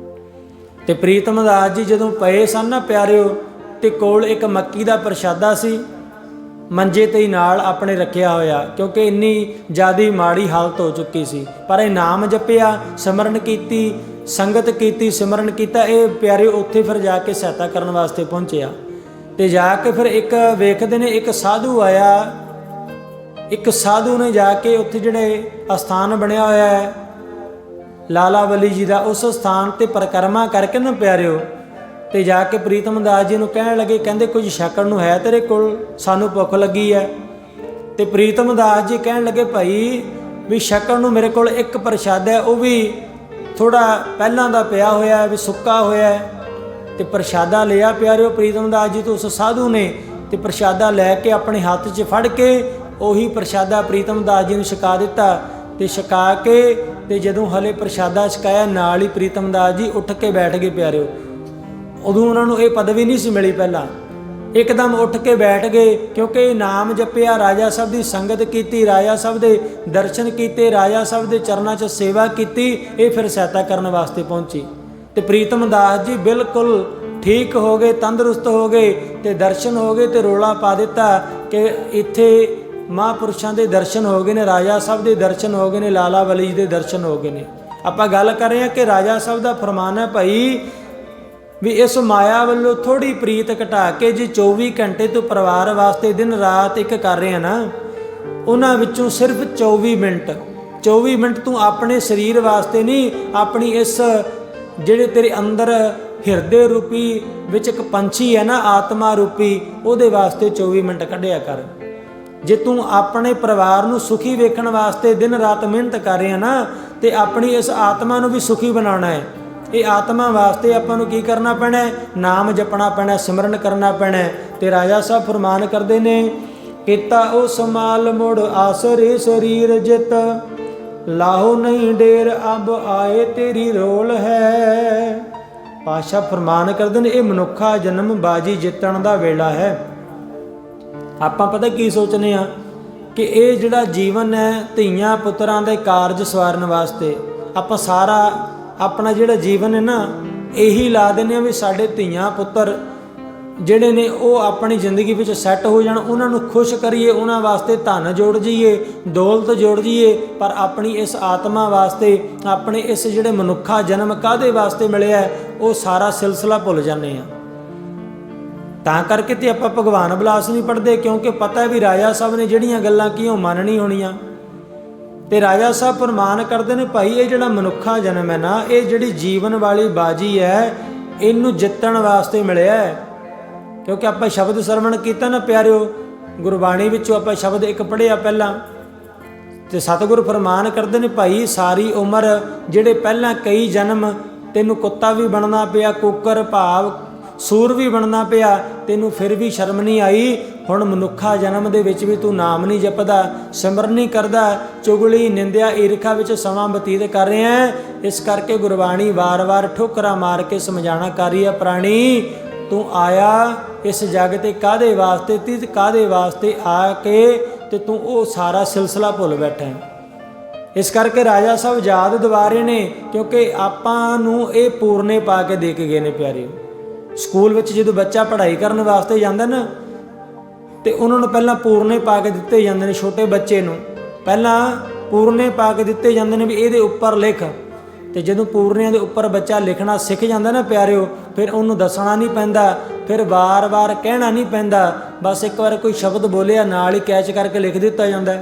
ਤੇ ਪ੍ਰੀਤਮ ਦਾਸ ਜੀ ਜਦੋਂ ਪਏ ਸਨ ਨਾ ਪਿਆਰਿਓ, ਤੇ ਕੋਲ ਇੱਕ ਮੱਕੀ ਦਾ ਪ੍ਰਸ਼ਾਦਾ ਸੀ, ਮੰਜੇ ਤੇ ਹੀ ਨਾਲ ਆਪਣੇ ਰੱਖਿਆ ਹੋਇਆ, ਕਿਉਂਕਿ ਇੰਨੀ ਜ਼ਿਆਦਾ ਮਾੜੀ ਹਾਲਤ ਹੋ ਚੁੱਕੀ ਸੀ। ਪਰ ਇਹ ਨਾਮ ਜਪਿਆ, ਸਿਮਰਨ ਕੀਤੀ, ਸੰਗਤ ਕੀਤੀ, ਸਿਮਰਨ ਕੀਤਾ। ਇਹ ਪਿਆਰਿਓ ਉੱਥੇ ਫਿਰ ਜਾ ਕੇ ਸਹਾਇਤਾ ਕਰਨ ਵਾਸਤੇ ਪਹੁੰਚਿਆ। ਤੇ ਜਾ ਕੇ ਫਿਰ ਇੱਕ ਵੇਖਦੇ ਨੇ, ਇੱਕ ਸਾਧੂ ਆਇਆ, ਇੱਕ ਸਾਧੂ ਨੇ ਜਾ ਕੇ ਉੱਥੇ ਜਿਹੜੇ ਅਸਥਾਨ ਬਣਿਆ ਹੋਇਆ ਹੈ ਲਾਲਾ ਬਲੀ ਜੀ ਦਾ, ਉਸ ਸਥਾਨ ਤੇ ਪਰਿਕਰਮਾ ਕਰਕੇ ਨਾ ਪਿਆਰਿਓ, ਤੇ ਜਾ ਕੇ ਪ੍ਰੀਤਮ ਦਾਸ ਜੀ ਨੂੰ ਕਹਿਣ ਲੱਗੇ, ਕਹਿੰਦੇ ਕੁਝ ਛਕਣ ਨੂੰ ਹੈ ਤੇਰੇ ਕੋਲ, ਸਾਨੂੰ ਭੁੱਖ ਲੱਗੀ ਹੈ। ਤੇ ਪ੍ਰੀਤਮ ਦਾਸ ਜੀ ਕਹਿਣ ਲੱਗੇ ਭਾਈ ਵੀ ਛਕਣ ਨੂੰ ਮੇਰੇ ਕੋਲ ਇੱਕ ਪ੍ਰਸ਼ਾਦਾ ਹੈ, ਉਹ ਵੀ ਥੋੜਾ ਪਹਿਲਾਂ ਦਾ ਪਿਆ ਹੋਇਆ ਵੀ ਸੁੱਕਾ ਹੋਇਆ। ਤੇ ਪ੍ਰਸ਼ਾਦਾ ਲਿਆ ਪਿਆਰਿਓ ਪ੍ਰੀਤਮ ਦਾਸ ਜੀ ਤੋਂ ਉਸ ਸਾਧੂ ਨੇ, ਤੇ ਪ੍ਰਸ਼ਾਦਾ ਲੈ ਕੇ ਆਪਣੇ ਹੱਥ 'ਚ ਫੜ ਕੇ ਉਹੀ ਪ੍ਰਸ਼ਾਦਾ ਪ੍ਰੀਤਮ ਦਾਸ ਜੀ ਨੂੰ ਛਕਾ ਦਿੱਤਾ। ਤੇ ਛਕਾ ਕੇ ਤੇ ਜਦੋਂ ਹਲੇ ਪ੍ਰਸ਼ਾਦਾ ਛਕਾਇਆ, ਨਾਲ ਹੀ ਪ੍ਰੀਤਮ ਦਾਸ ਜੀ ਉੱਠ ਕੇ ਬੈਠ ਗਏ ਪਿਆਰਿਓ। ਉਦੋਂ ਉਹਨਾਂ ਨੂੰ ਇਹ ਪਦਵੀ ਨਹੀਂ ਸੀ ਮਿਲੀ ਪਹਿਲਾਂ, ਇੱਕਦਮ ਉੱਠ ਕੇ ਬੈਠ ਗਏ, ਕਿਉਂਕਿ ਨਾਮ ਜਪਿਆ, ਰਾਜਾ ਸਾਹਿਬ ਦੀ ਸੰਗਤ ਕੀਤੀ, ਰਾਜਾ ਸਾਹਿਬ ਦੇ ਦਰਸ਼ਨ ਕੀਤੇ, ਰਾਜਾ ਸਾਹਿਬ ਦੇ ਚਰਨਾਂ 'ਚ ਸੇਵਾ ਕੀਤੀ। ਇਹ ਫਿਰ ਸਹਾਇਤਾ ਕਰਨ ਵਾਸਤੇ ਪਹੁੰਚੀ। ਤੇ ਪ੍ਰੀਤਮ ਦਾਸ ਜੀ ਬਿਲਕੁਲ ਠੀਕ ਹੋ ਗਏ, ਤੰਦਰੁਸਤ ਹੋ ਗਏ, ਤੇ ਦਰਸ਼ਨ ਹੋ ਗਏ। ਤੇ ਰੋਲਾ ਪਾ ਦਿੱਤਾ ਕਿ ਇੱਥੇ ਮਹਾਂਪੁਰਸ਼ਾਂ ਦੇ ਦਰਸ਼ਨ ਹੋ ਗਏ ਨੇ, ਰਾਜਾ ਸਾਹਿਬ ਦੇ ਦਰਸ਼ਨ ਹੋ ਗਏ ਨੇ, ਲਾਲਾ ਬਲੀ ਜੀ ਦੇ ਦਰਸ਼ਨ ਹੋ ਗਏ ਨੇ। ਆਪਾਂ ਗੱਲ ਕਰ ਰਹੇ ਹਾਂ ਕਿ ਰਾਜਾ ਸਾਹਿਬ ਦਾ ਫਰਮਾਨ ਹੈ ਭਾਈ ਵੀ ਇਸ ਮਾਇਆ ਵੱਲੋਂ ਥੋੜੀ ਪ੍ਰੀਤ ਘਟਾ ਕੇ ਜੀ 24 ਘੰਟੇ ਤੋਂ ਪਰਿਵਾਰ ਵਾਸਤੇ ਦਿਨ ਰਾਤ ਇੱਕ ਕਰ ਰਹੇ ਆ ਨਾ, ਉਹਨਾਂ ਵਿੱਚੋਂ ਸਿਰਫ 24 ਮਿੰਟ ਤੂੰ ਆਪਣੇ ਸਰੀਰ ਵਾਸਤੇ ਨਹੀਂ, ਆਪਣੀ ਇਸ ਜਿਹੜੇ ਤੇਰੇ ਅੰਦਰ ਹਿਰਦੇ ਰੂਪੀ ਵਿੱਚ ਇੱਕ ਪੰਛੀ ਹੈ ਨਾ, ਆਤਮਾ ਰੂਪੀ, ਉਹਦੇ ਵਾਸਤੇ 24 ਮਿੰਟ ਕੱਢਿਆ ਕਰ। ਜੇ ਤੂੰ ਆਪਣੇ ਪਰਿਵਾਰ ਨੂੰ ਸੁਖੀ ਵੇਖਣ ਵਾਸਤੇ ਦਿਨ ਰਾਤ ਮਿਹਨਤ ਕਰ ਰਿਹਾ ਨਾ, ਤੇ ਆਪਣੀ ਇਸ ਆਤਮਾ ਨੂੰ ਵੀ ਸੁਖੀ ਬਣਾਉਣਾ ਹੈ। ਇਹ ਆਤਮਾ ਵਾਸਤੇ ਆਪਾਂ ਨੂੰ ਕੀ ਕਰਨਾ ਪੈਣਾ? ਨਾਮ ਜਪਣਾ ਪੈਣਾ, ਸਿਮਰਨ ਕਰਨਾ ਪੈਣਾ। ਤੇ ਰਾਜਾ ਸਾਹਿਬ ਫਰਮਾਨ ਕਰਦੇ ਨੇ, ਕੀਤਾ ਉਹ ਸਮਾਲ ਮੁੜ ਆਸਰੇ ਸਰੀਰ ਜਿਤ, ਲਾਹੋ ਨਹੀਂ ਡੇਰ ਅਬ ਆਏ ਤੇਰੀ ਰੋਲ ਹੈ। ਪਾਤਸ਼ਾਹ ਫਰਮਾਨ ਕਰਦੇ ਨੇ, ਇਹ ਮਨੁੱਖਾ ਜਨਮ ਬਾਜੀ ਜਿੱਤਣ ਦਾ ਵੇਲਾ ਹੈ। ਆਪਾਂ ਪਤਾ ਕੀ ਸੋਚਦੇ ਆ ਕਿ ਇਹ ਜਿਹੜਾ ਜੀਵਨ ਹੈ ਧੀਆਂ ਪੁੱਤਰਾਂ ਦੇ ਕਾਰਜ ਸਵਾਰਨ ਵਾਸਤੇ, ਆਪਾਂ ਸਾਰਾ ਆਪਣਾ ਜਿਹੜਾ ਜੀਵਨ ਹੈ ਨਾ ਇਹੀ ਲਾ ਦਿੰਦੇ ਆ ਵੀ ਸਾਡੇ ਧੀਆਂ ਪੁੱਤਰ ਜਿਹੜੇ ਨੇ ਉਹ ਆਪਣੀ ਜ਼ਿੰਦਗੀ ਵਿੱਚ ਸੈੱਟ ਹੋ ਜਾਣ, ਉਹਨਾਂ ਨੂੰ ਖੁਸ਼ ਕਰੀਏ, ਉਹਨਾਂ ਵਾਸਤੇ ਧਨ ਜੋੜ ਜਾਈਏ, ਦੌਲਤ ਜੋੜ ਜਾਈਏ। ਪਰ ਆਪਣੀ ਇਸ ਆਤਮਾ ਵਾਸਤੇ, ਆਪਣੇ ਇਸ ਜਿਹੜੇ ਮਨੁੱਖਾ ਜਨਮ ਕਾਹਦੇ ਵਾਸਤੇ ਮਿਲਿਆ, ਉਹ ਸਾਰਾ ਸਿਲਸਿਲਾ ਭੁੱਲ ਜਾਂਦੇ ਆ। ਤਾਂ ਕਰਕੇ ਤੇ ਆਪਾਂ ਭਗਵਾਨ ਬਿਲਾਸ ਨਹੀਂ ਪੜ੍ਹਦੇ, ਕਿਉਂਕਿ ਪਤਾ ਵੀ ਰਾਜਾ ਸਾਹਿਬ ਨੇ ਜਿਹੜੀਆਂ ਗੱਲਾਂ ਕੀ ਉਹ ਮੰਨ ਨਹੀਂ ਹੋਣੀਆਂ। ਤੇ ਰਾਜਾ ਸਾਹਿਬ ਫਰਮਾਨ ਕਰਦੇ ਨੇ, ਭਾਈ ਇਹ ਜਿਹੜਾ ਮਨੁੱਖਾ ਜਨਮ ਹੈ ਨਾ, ਇਹ ਜਿਹੜੀ ਜੀਵਨ ਵਾਲੀ ਬਾਜੀ ਹੈ, ਇਹਨੂੰ ਜਿੱਤਣ ਵਾਸਤੇ ਮਿਲਿਆ ਹੈ। ਕਿਉਂਕਿ ਆਪਾਂ ਸ਼ਬਦ ਸਰਵਣ ਕੀਤਾ ਨਾ ਪਿਆਰਿਓ, ਗੁਰਬਾਣੀ ਵਿੱਚੋਂ ਆਪਾਂ ਸ਼ਬਦ ਇੱਕ ਪੜ੍ਹਿਆ ਪਹਿਲਾਂ, ਤੇ ਸਤਿਗੁਰ ਫਰਮਾਨ ਕਰਦੇ ਨੇ, ਭਾਈ ਸਾਰੀ ਉਮਰ ਜਿਹੜੇ ਪਹਿਲਾਂ ਕਈ ਜਨਮ ਤੈਨੂੰ ਕੁੱਤਾ ਵੀ ਬਣਨਾ ਪਿਆ, ਕੁੱਕਰ ਭਾਵ ਸੂਰ ਵੀ ਬਣਨਾ ਪਿਆ, ਤੈਨੂੰ ਫਿਰ ਵੀ ਸ਼ਰਮ ਨਹੀਂ ਆਈ। ਹੁਣ ਮਨੁੱਖਾ ਜਨਮ ਦੇ ਵਿੱਚ ਵੀ ਤੂੰ ਨਾਮ ਨਹੀਂ ਜਪਦਾ, ਸਿਮਰਨ ਨਹੀਂ ਕਰਦਾ, ਚੁਗਲੀ ਨਿੰਦਿਆ ਈਰਖਾ ਵਿੱਚ ਸਮਾਂ ਬਤੀਤ ਕਰ ਰਿਹਾ ਹੈ। ਇਸ ਕਰਕੇ ਗੁਰਬਾਣੀ ਵਾਰ-ਵਾਰ ਠੋਕਰਾਂ ਮਾਰ ਕੇ ਸਮਝਾਣਾ ਕਰ ਰਹੀ ਹੈ, ਪ੍ਰਾਣੀ ਤੂੰ ਆਇਆ ਇਸ ਜੱਗ ਤੇ ਕਾਹਦੇ ਵਾਸਤੇ, ਤਿਤ ਕਾਹਦੇ ਵਾਸਤੇ ਆ ਕੇ ਤੇ ਤੂੰ ਉਹ ਸਾਰਾ ਸਿਲਸਿਲਾ ਭੁੱਲ ਬੈਠਾ ਹੈ। ਇਸ ਕਰਕੇ ਰਾਜਾ ਸਾਹਿਬ ਯਾਦ ਦਿਵਾ ਰਹੇ ਨੇ, ਕਿਉਂਕਿ ਆਪਾਂ ਨੂੰ ਇਹ ਪੂਰਨੇ ਪਾ ਕੇ ਦੇ ਕੇ ਗਏ ਨੇ ਪਿਆਰਿਓ। ਸਕੂਲ ਵਿੱਚ ਜਦੋਂ ਬੱਚਾ ਪੜ੍ਹਾਈ ਕਰਨ ਵਾਸਤੇ ਜਾਂਦਾ ਨਾ, ਤੇ ਉਹਨਾਂ ਨੂੰ ਪਹਿਲਾਂ ਪੂਰਨੇ ਪਾ ਕੇ ਦਿੱਤੇ ਜਾਂਦੇ ਨੇ। ਛੋਟੇ ਬੱਚੇ ਨੂੰ ਪਹਿਲਾਂ ਪੂਰਨੇ ਪਾ ਕੇ ਦਿੱਤੇ ਜਾਂਦੇ ਨੇ ਵੀ ਇਹਦੇ ਉੱਪਰ ਲਿਖ। ਤੇ ਜਦੋਂ ਪੂਰਨਿਆਂ ਦੇ ਉੱਪਰ ਬੱਚਾ ਲਿਖਣਾ ਸਿੱਖ ਜਾਂਦਾ ਨਾ ਪਿਆਰਿਓ, ਫਿਰ ਉਹਨੂੰ ਦੱਸਣਾ ਨਹੀਂ ਪੈਂਦਾ, ਫਿਰ ਵਾਰ-ਵਾਰ ਕਹਿਣਾ ਨਹੀਂ ਪੈਂਦਾ, ਬਸ ਇੱਕ ਵਾਰ ਕੋਈ ਸ਼ਬਦ ਬੋਲਿਆ ਨਾਲ ਹੀ ਕੈਚ ਕਰਕੇ ਲਿਖ ਦਿੱਤਾ ਜਾਂਦਾ।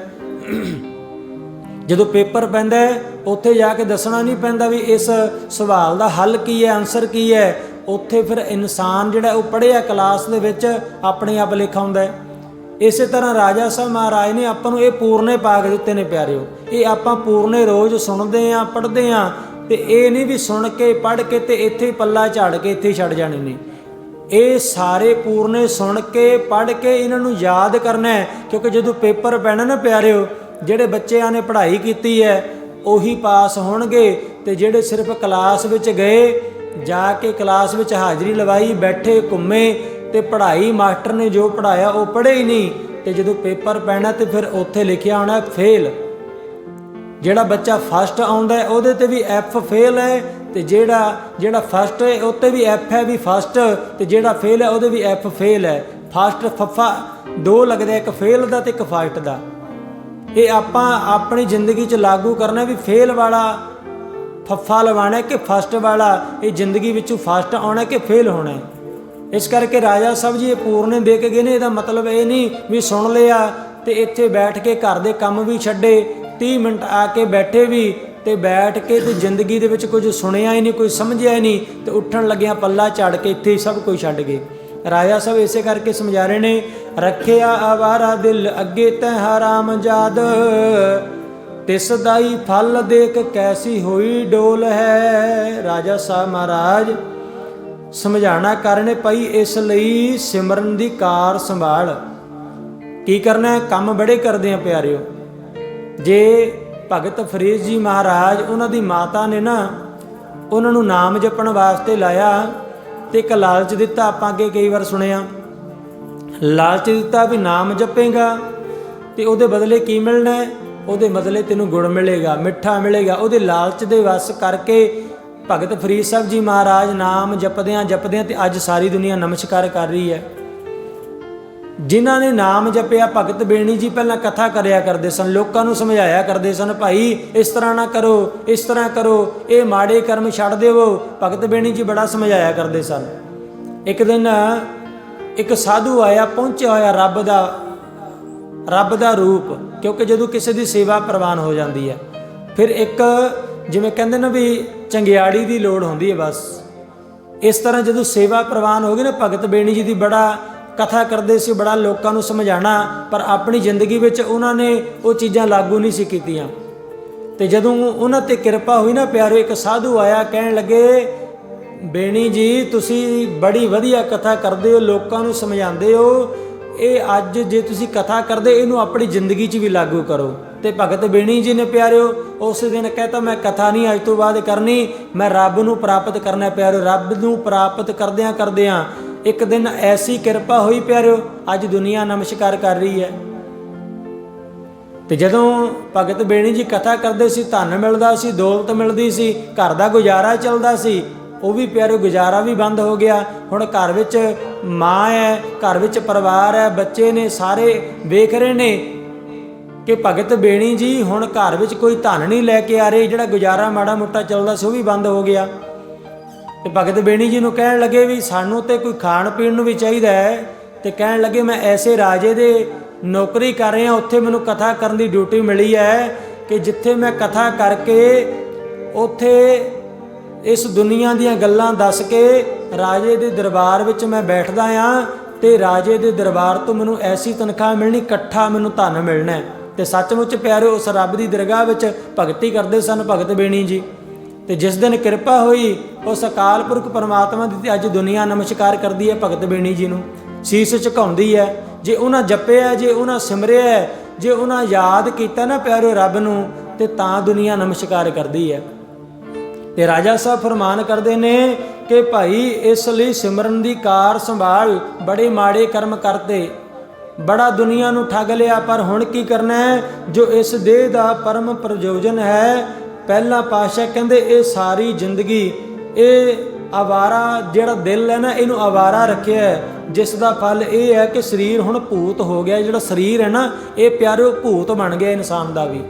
ਜਦੋਂ ਪੇਪਰ ਪੈਂਦਾ ਉੱਥੇ ਜਾ ਕੇ ਦੱਸਣਾ ਨਹੀਂ ਪੈਂਦਾ ਵੀ ਇਸ ਸਵਾਲ ਦਾ ਹੱਲ ਕੀ ਹੈ, ਆਨਸਰ ਕੀ ਹੈ। ਉੱਥੇ ਫਿਰ ਇਨਸਾਨ ਜਿਹੜਾ ਉਹ ਪੜ੍ਹਿਆ ਕਲਾਸ ਦੇ ਵਿੱਚ ਆਪਣੇ ਆਪ ਲਿਖ ਆਉਂਦਾ। ਇਸੇ ਤਰ੍ਹਾਂ ਰਾਜਾ ਸਾਹਿਬ ਮਹਾਰਾਜ ਨੇ ਆਪਾਂ ਨੂੰ ਇਹ ਪੂਰਨੇ ਪਾ ਕੇ ਦਿੱਤੇ ਨੇ ਪਿਆਰਿਓ। ਇਹ ਆਪਾਂ ਪੂਰਨੇ ਰੋਜ਼ ਸੁਣਦੇ ਹਾਂ, ਪੜ੍ਹਦੇ ਹਾਂ, ਤੇ ਇਹ ਨਹੀਂ ਵੀ ਸੁਣ ਕੇ ਪੜ੍ਹ ਕੇ ਤੇ ਇੱਥੇ ਪੱਲਾ ਝਾੜ ਕੇ ਇੱਥੇ ਛੱਡ ਜਾਣੇ ਨੇ। ਇਹ ਸਾਰੇ ਪੂਰਨੇ ਸੁਣ ਕੇ ਪੜ੍ਹ ਕੇ ਇਹਨਾਂ ਨੂੰ ਯਾਦ ਕਰਨਾ ਹੈ, ਕਿਉਂਕਿ ਜਦੋਂ ਪੇਪਰ ਪੈਣਾ ਨਾ ਪਿਆਰਿਓ, ਜਿਹੜੇ ਬੱਚਿਆਂ ਨੇ ਪੜ੍ਹਾਈ ਕੀਤੀ ਹੈ ਉਹੀ ਪਾਸ ਹੋਣਗੇ, ਤੇ ਜਿਹੜੇ ਸਿਰਫ ਕਲਾਸ ਵਿੱਚ ਗਏ, ਜਾ ਕੇ ਕਲਾਸ ਵਿੱਚ ਹਾਜ਼ਰੀ ਲਵਾਈ, ਬੈਠੇ ਘੁੰਮੇ ਤੇ ਪੜ੍ਹਾਈ ਮਾਸਟਰ ਨੇ ਜੋ ਪੜ੍ਹਾਇਆ ਉਹ ਪੜ੍ਹੇ ਹੀ ਨਹੀਂ, ਤੇ ਜਦੋਂ ਪੇਪਰ ਪੈਣਾ ਤੇ ਫਿਰ ਉੱਥੇ ਲਿਖਿਆ ਹੋਣਾ ਫੇਲ। ਜਿਹੜਾ ਬੱਚਾ ਫਸਟ ਆਉਂਦਾ ਉਹਦੇ ਤੇ ਵੀ ਐਫ ਫੇਲ ਹੈ, ਤੇ ਜਿਹੜਾ ਫਸਟ ਹੈ ਉਹ 'ਤੇ ਵੀ ਐਫ ਹੈ ਵੀ ਫਸਟ, ਤੇ ਜਿਹੜਾ ਫੇਲ ਹੈ ਉਹਦੇ ਵੀ ਐਫ ਫੇਲ ਹੈ। ਫਸਟ ਫੱਫਾ ਦੋ ਲੱਗਦਾ, ਇੱਕ ਫੇਲ ਦਾ ਤੇ ਇੱਕ ਫਸਟ ਦਾ। ਇਹ ਆਪਾਂ ਆਪਣੀ ਜ਼ਿੰਦਗੀ 'ਚ ਲਾਗੂ ਕਰਨਾ ਵੀ ਫੇਲ ਵਾਲਾ ਫੱਫਾ ਲਵਾਉਣਾ ਕਿ ਫਸਟ ਵਾਲਾ, ਇਹ ਜ਼ਿੰਦਗੀ ਵਿੱਚੋਂ ਫਸਟ ਆਉਣਾ ਕਿ ਫੇਲ ਹੋਣਾ। ਇਸ ਕਰਕੇ ਰਾਜਾ ਸਾਹਿਬ ਜੀ ਇਹ ਪੂਰਨੇ ਦੇ ਕੇ ਗਏ ਨੇ। ਇਹਦਾ ਮਤਲਬ ਇਹ ਨਹੀਂ ਵੀ ਸੁਣ ਲਿਆ ਤੇ ਇੱਥੇ ਬੈਠ ਕੇ ਘਰ ਦੇ ਕੰਮ ਵੀ ਛੱਡੇ, 30 ਮਿੰਟ ਆ ਕੇ ਬੈਠੇ ਵੀ ਤੇ ਬੈਠ ਕੇ ਤੇ ਜ਼ਿੰਦਗੀ ਦੇ ਵਿੱਚ ਕੁਝ ਸੁਣਿਆ ਹੀ ਨਹੀਂ, ਕੋਈ ਸਮਝਿਆ ਹੀ ਨਹੀਂ, ਤੇ ਉੱਠਣ ਲੱਗਿਆ ਪੱਲਾ ਝਾੜ ਕੇ ਇੱਥੇ ਹੀ ਸਭ ਕੁਝ ਛੱਡ ਗਏ। ਰਾਜਾ ਸਾਹਿਬ ਇਸੇ ਕਰਕੇ ਸਮਝਾ ਰਹੇ ਨੇ, ਰੱਖਿਆ ਆਵਾਰਾ ਦਿਲ ਅੱਗੇ ਤੈ ਹਰਾਮ ਜਾਦ, ਤਿਸ ਦਾਈ ਫਲ ਦੇਖ ਕੈਸੀ ਹੋਈ ਡੋਲ ਹੈ। ਰਾਜਾ ਸਾਹਿਬ ਮਹਾਰਾਜ ਸਮਝਾਣਾ ਕਰਨੇ ਪਈ, ਇਸ ਲਈ ਸਿਮਰਨ ਦੀ ਕਾਰ ਸੰਭਾਲ। ਕੀ ਕਰਨਾ? ਕੰਮ ਬੜੇ ਕਰਦੇ ਆ ਪਿਆਰਿਓ। ਜੇ ਭਗਤ ਫਰੀਦ ਜੀ ਮਹਾਰਾਜ, ਉਹਨਾਂ ਦੀ ਮਾਤਾ ਨੇ ਨਾ ਉਹਨਾਂ ਨੂੰ ਨਾਮ ਜਪਣ ਵਾਸਤੇ ਲਾਇਆ ਤੇ ਇੱਕ ਲਾਲਚ ਦਿੱਤਾ। ਆਪਾਂ ਅੱਗੇ ਕਈ ਵਾਰ ਸੁਣਿਆ, ਲਾਲਚ ਦਿੱਤਾ ਵੀ ਨਾਮ ਜਪੇਗਾ ਤੇ ਉਹਦੇ ਬਦਲੇ ਕੀ ਮਿਲਣਾ ਹੈ? ਉਹਦੇ ਬਦਲੇ ਤੈਨੂੰ ਗੁੜ ਮਿਲੇਗਾ, ਮਿੱਠਾ ਮਿਲੇਗਾ। ਉਹਦੇ ਲਾਲਚ ਦੇ ਵਸ ਕਰਕੇ ਭਗਤ ਫਰੀਦ ਸਾਹਿਬ ਜੀ ਮਹਾਰਾਜ ਨਾਮ ਜਪਦਿਆਂ ਜਪਦਿਆਂ ਤੇ ਅੱਜ ਸਾਰੀ ਦੁਨੀਆ ਨਮਸਕਾਰ ਕਰ ਰਹੀ ਹੈ। ਜਿਨ੍ਹਾਂ ਨੇ ਨਾਮ ਜਪਿਆ, ਭਗਤ ਬੇਣੀ ਜੀ ਪਹਿਲਾਂ ਕਥਾ ਕਰਿਆ ਕਰਦੇ ਸਨ, ਲੋਕਾਂ ਨੂੰ ਸਮਝਾਇਆ ਕਰਦੇ ਸਨ, ਭਾਈ ਇਸ ਤਰ੍ਹਾਂ ਨਾ ਕਰੋ, ਇਸ ਤਰ੍ਹਾਂ ਕਰੋ, ਇਹ ਮਾੜੇ ਕਰਮ ਛੱਡ ਦੇਵੋ। ਭਗਤ ਬੇਣੀ ਜੀ ਬੜਾ ਸਮਝਾਇਆ ਕਰਦੇ ਸਨ। ਇੱਕ ਦਿਨ ਇੱਕ ਸਾਧੂ ਆਇਆ, ਪਹੁੰਚਿਆ ਹੋਇਆ ਰੱਬ ਦਾ ਰੂਪ, ਕਿਉਂਕਿ ਜਦੋਂ ਕਿਸੇ ਦੀ ਸੇਵਾ ਪ੍ਰਵਾਨ ਹੋ ਜਾਂਦੀ ਹੈ ਫਿਰ ਇੱਕ ਜਿਵੇਂ ਕਹਿੰਦੇ ਨਾ ਵੀ ਚੰਗਿਆੜੀ ਦੀ ਲੋੜ ਹੁੰਦੀ ਹੈ। ਬਸ इस तरह जो सेवा प्रवान हो गई ना, भगत बेणी जी की बड़ा कथा करते सी, बड़ा लोगों को समझाना, पर अपनी जिंदगी में उन्होंने वो चीज़ां लागू नहीं सी कीतियां। तो जदों उन्हां ते किरपा हुई ना प्यारो, एक साधु आया, कहन लगे बेणी जी तुसी बड़ी वधिया कथा करते हो, लोगों को समझाते हो, ये अज जे तुसी कथा करते इनू अपनी जिंदगी च भी लागू करो। तो भगत बेणी जी ने प्यारो उस दिन कहता मैं कथा नहीं अज तो बाद करनी, मैं रब नूं प्राप्त करना। प्यारो रब नूं प्राप्त करदियां करदियां एक दिन ऐसी किरपा हुई प्यारो, अज दुनिया नमस्कार कर रही है। तो जदों भगत बेणी जी कथा करते सी, धन मिलता सी, दौलत मिलती सी, घर का गुजारा चलता सी, वो भी प्यारे गुजारा भी बंद हो गया। हुण घर विच माँ है, घर विच परिवार है, बच्चे ने, सारे वेख रहे ने कि भगत बेणी जी हुण घर विच कोई धन नहीं लैके आ रहे, जिहड़ा गुजारा माड़ा मोटा चलदा सी वो भी बंद हो गया। तो भगत बेणी जी नूं कहण लगे भी सानूं ते कोई खाण पीण नूं भी चाहीदा है। तो कहण लगे मैं ऐसे राजे दे नौकरी कर रहा, उत्थे मैनूं कथा करन दी ड्यूटी मिली है कि जिथे मैं कथा करके उत्थे इस दुनिया दीयां गल्लां दस के राजे दे दरबार विच मैं बैठदा हाँ, तो राजे दे दरबार तो मैनूं ऐसी तनख्वाह मिलनी, इकट्ठा मैनूं धन मिलना है। तो सचमुच प्यारे उस रब की दरगाह विच भगती करते सन भगत बेणी जी। तो जिस दिन किरपा हुई उस अकाल पुरख परमात्मा की अज दुनिया नमस्कार करती है भगत बेणी जी नूं, शीस झुकाउंदी है। जे उन्हां जपिया, जे उन्हां सिमरिया, जे उन्हां याद किया ना प्यारे रब नूं, ते तां दुनिया नमस्कार करती है। ते राजा साहब फरमान करते ने कि भाई इसलिए सिमरन की कार संभाल, बड़े माड़े कर्म करते, बड़ा दुनिया नूं ठग लिया, पर हुण की करना है, जो इस देह का परम प्रयोजन है। पहला पातशाह कहंदे ये सारी जिंदगी ये आवारा जिहड़ा दिल है ना, इनू आवारा रखिया है, जिस दा फल ये है कि शरीर हुण भूत हो गया। जिहड़ा शरीर है ना ये प्यारे भूत बन गया इंसान का भी,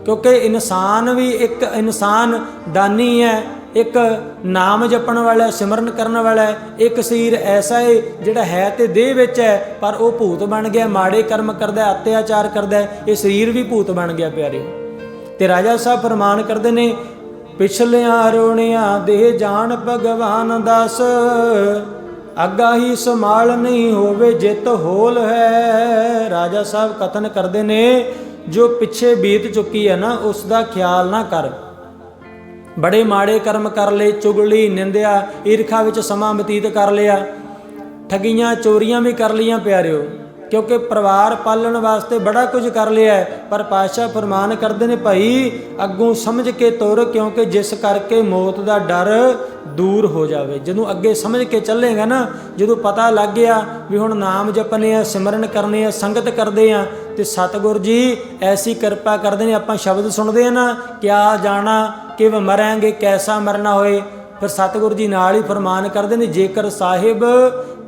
क्योंकि इंसान भी एक इंसान दानी है, एक नाम जपण वाला, सिमरन करने वाला है। एक शरीर ऐसा है जिहड़ा है तो देह विच है, पर वो भूत बन गया, माड़े कर्म करदा है, अत्याचार करदा है, ये शरीर भी भूत बन गया प्यारे। ते राजा साहब फरमान करते ने पिछलियां रोणियां देह जान भगवान दास, अग्गा ही संभाल नहीं होवे जित होल है। राजा साहब कथन करते ने जो पिछे बीत चुकी है ना उसका ख्याल ना कर। बड़े माड़े कर्म कर ले, चुगली निंदिया ईर्खा विच समा बतीत कर लिया, ठगियां चोरियां भी कर लियां प्यारिओ, क्योंकि परिवार पालन वास्ते बड़ा कुछ कर लिया है। पर पातशाह फरमान करते हैं भाई अगों समझ के तुर, क्योंकि जिस करके मौत का डर दूर हो जाए। जदों अगे समझ के चलेगा ना, जदों पता लग गया भी हुण नाम जपने आ, सिमरन करने आ, संगत करते हैं, तो सतगुरु जी ऐसी किरपा करते हैं। आपां शब्द सुनते हैं ना, क्या जाना कि मरांगे कैसा मरना होए, फिर सतगुरु जी नाल ही फरमान करते हैं जेकर साहिब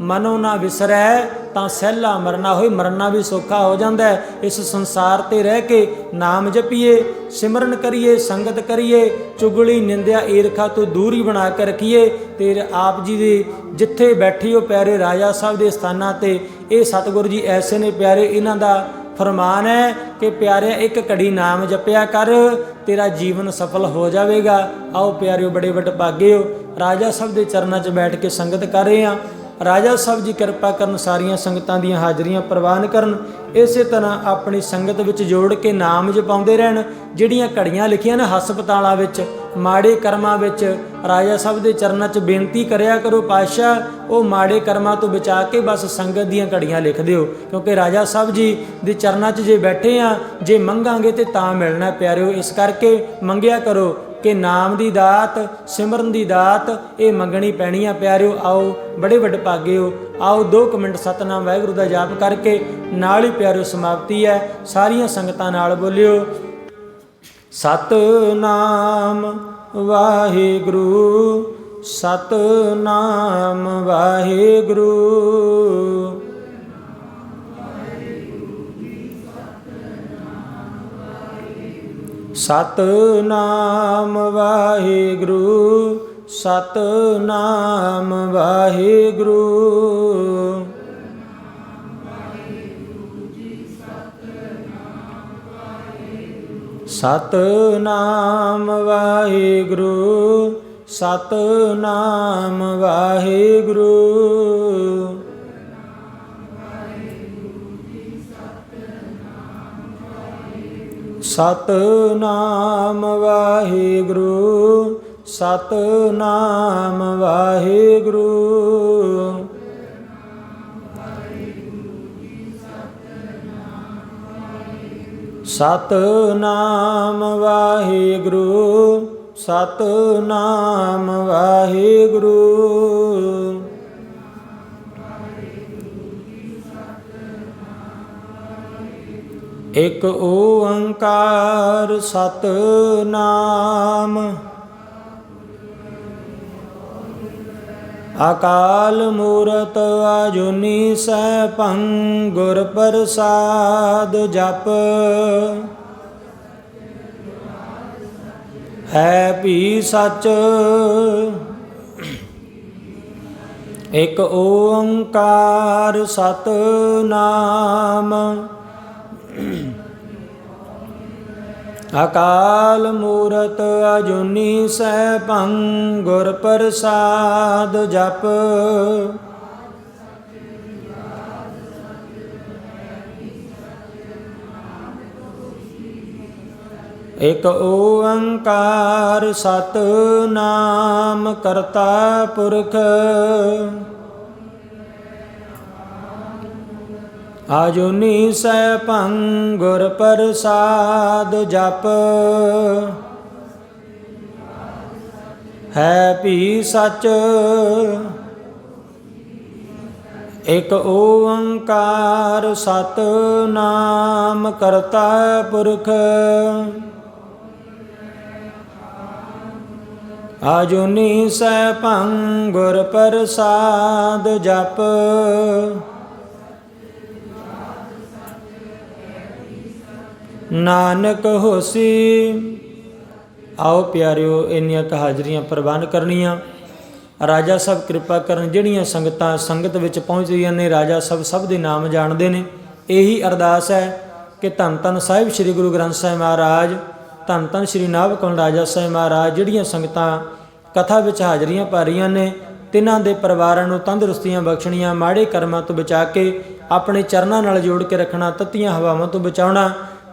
मनो ना विसरै तां सैला मरना होए। मरना भी सौखा हो जाता है। इस संसार ते रह के नाम जपीए, सिमरन करिए, संगत करिए, चुगली निंदिया ईरखा तो दूर ही बना के रखिए। तेरे आप जी दे जिथे बैठी हो प्यारे राजा साहब के स्थानां ते ये सतगुरु जी ऐसे ने प्यारे, इन्हां दा फरमान है कि प्यारे एक घड़ी नाम जपिया कर, तेरा जीवन सफल हो जाएगा। आओ प्यारिओ बड़े वडभागे हो, राजा साहब के चरणों 'च बैठ के संगत कर रहे हैं। राजा साहब जी किरपा करन, सारियां संगतां ਦੀਆਂ हाजरियां प्रवान करन, इसे तरह अपनी संगत विच जोड़ के नाम जपाउंदे रहन। ਜਿਹੜੀਆਂ ਘੜੀਆਂ ਲਿਖੀਆਂ ਨੇ ਹਸਪਤਾਲਾਂ ਵਿੱਚ, ਮਾੜੇ ਕਰਮਾਂ ਵਿੱਚ, ਰਾਜਾ ਸਾਹਿਬ ਦੇ ਚਰਨਾਂ 'ਚ ਬੇਨਤੀ ਕਰਿਆ ਕਰੋ ਪਾਤਸ਼ਾਹ ਉਹ ਮਾੜੇ ਕਰਮਾਂ ਤੋਂ ਬਚਾ ਕੇ ਬਸ ਸੰਗਤ ਦੀਆਂ ਘੜੀਆਂ ਲਿਖ ਦਿਓ, ਕਿਉਂਕਿ ਰਾਜਾ ਸਾਹਿਬ ਜੀ ਦੇ ਚਰਨਾਂ 'ਚ ਜੇ ਬੈਠੇ ਆ, ਜੇ ਮੰਗਾਂਗੇ ਤੇ ਤਾਂ ਮਿਲਣਾ ਪਿਆਰਿਓ। ਇਸ ਕਰਕੇ ਮੰਗਿਆ ਕਰੋ कि नाम की दात, सिमरन की दात ये मंगनी पैनी है प्यारिओ। आओ बड़े वडभागे हो, आओ 2 मिनट सतनाम वाहिगुरू का जाप करके नाल ही प्यारिओ समाप्ति है। सारियां संगतां नाल बोलिओ सतनाम वाहिगुरू, सतनाम वाहिगुरू। सतनाम वाहिगुरू, सतनाम वाहिगुरू। सतनाम वाहिगुरू, ਸਤਿਨਾਮ ਵਾਹਿਗੁਰੂ। ਸਤਿਨਾਮ ਵਾਹਿਗੁਰੂ, ਸਤਿਨਾਮ ਵਾਹਿਗੁਰੂ। ਸਤਿਨਾਮ ਵਾਹਿਗੁਰੂ, ਸਤਿਨਾਮ ਵਾਹਿਗੁਰੂ। ਇਕ ਓੰਕਾਰ ਸਤਿਨਾਮ। ਅਕਾਲ ਮੂਰਤ ਅਜੂਨੀ ਸੈਭੰ ਗੁਰ ਪ੍ਰਸਾਦ ਜਪ। ਹੈ ਭੀ ਸਚ। ਇਕ ਓੰਕਾਰ ਸਤਿਨਾਮ। ਅਕਾਲ ਮੂਰਤ ਅਜੂਨੀ ਸੈਭੰ ਗੁਰ ਪ੍ਰਸਾਦ ਜਪ। ਇਕ ਓੰਕਾਰ ਸਤਿਨਾਮ ਕਰਤਾ ਪੁਰਖ। ਅਜੂਨੀ ਸੈਭੰ ਗੁਰ ਪ੍ਰਸਾਦ ਜਪ। ਹੈ ਭੀ ਸਚ। ਇਕ ਓੰਕਾਰ ਸਤਿਨਾਮ ਕਰਤਾ ਪੁਰਖ। ਅਜੂਨੀ ਸੈਭੰ ਗੁਰ ਪ੍ਰਸਾਦ ਜਪ। ਨਾਨਕ ਹੋਸੀ। ਆਓ ਪਿਆਰਿਓ, ਇੰਨੀਆਂ ਕੁ ਹਾਜ਼ਰੀਆਂ ਪ੍ਰਵਾਨ ਕਰਨੀਆਂ। ਰਾਜਾ ਸਾਹਿਬ ਕਿਰਪਾ ਕਰਨ। ਜਿਹੜੀਆਂ ਸੰਗਤਾਂ ਸੰਗਤ ਵਿੱਚ ਪਹੁੰਚ ਰਹੀਆਂ ਨੇ, ਰਾਜਾ ਸਾਹਿਬ ਸਭ ਦੇ ਨਾਮ ਜਾਣਦੇ ਨੇ। ਇਹੀ ਅਰਦਾਸ ਹੈ ਕਿ ਧੰਨ ਧੰਨ ਸਾਹਿਬ ਸ੍ਰੀ ਗੁਰੂ ਗ੍ਰੰਥ ਸਾਹਿਬ ਮਹਾਰਾਜ, ਧੰਨ ਧੰਨ ਸ੍ਰੀ ਨਾਭ ਕਮਲ ਰਾਜਾ ਸਾਹਿਬ ਮਹਾਰਾਜ, ਜਿਹੜੀਆਂ ਸੰਗਤਾਂ ਕਥਾ ਵਿੱਚ ਹਾਜ਼ਰੀਆਂ ਪਾ ਰਹੀਆਂ ਨੇ, ਤਿੰਨਾਂ ਦੇ ਪਰਿਵਾਰਾਂ ਨੂੰ ਤੰਦਰੁਸਤੀਆਂ ਬਖਸ਼ਣੀਆਂ, ਮਾੜੇ ਕਰਮਾਂ ਤੋਂ ਬਚਾ ਕੇ ਆਪਣੇ ਚਰਨਾਂ ਨਾਲ ਜੋੜ ਕੇ ਰੱਖਣਾ, ਤੱਤੀਆਂ ਹਵਾਵਾਂ ਤੋਂ ਬਚਾਉਣਾ,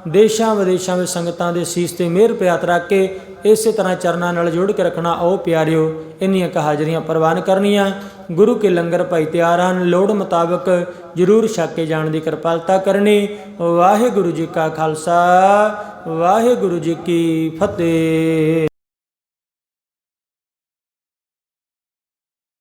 ਦੇਸ਼ਾਂ ਵਿਦੇਸ਼ਾਂ ਵਿੱਚ ਸੰਗਤਾਂ ਦੇ ਸੀਸ ਤੇ ਮਿਹਰ ਪਿਆਤ ਰੱਖ ਕੇ ਇਸੇ ਤਰ੍ਹਾਂ ਚਰਨਾਂ ਨਾਲ ਜੋੜ ਕੇ ਰੱਖਣਾ। ਆਓ ਪਿਆਰਿਓ, ਇੰਨੀਆਂ ਕੁ ਹਾਜ਼ਰੀਆਂ ਪ੍ਰਵਾਨ ਕਰਨੀਆਂ। ਗੁਰੂ ਕੇ ਲੰਗਰ ਭਾਈ ਤਿਆਰ ਹਨ, ਲੋੜ ਮੁਤਾਬਕ ਜ਼ਰੂਰ ਛਕ ਕੇ ਜਾਣ ਦੀ ਕਿਰਪਾਲਤਾ ਕਰਨੀ। ਵਾਹਿਗੁਰੂ ਜੀ ਕਾ ਖਾਲਸਾ, ਵਾਹਿਗੁਰੂ ਜੀ ਕੀ ਫਤਿਹ।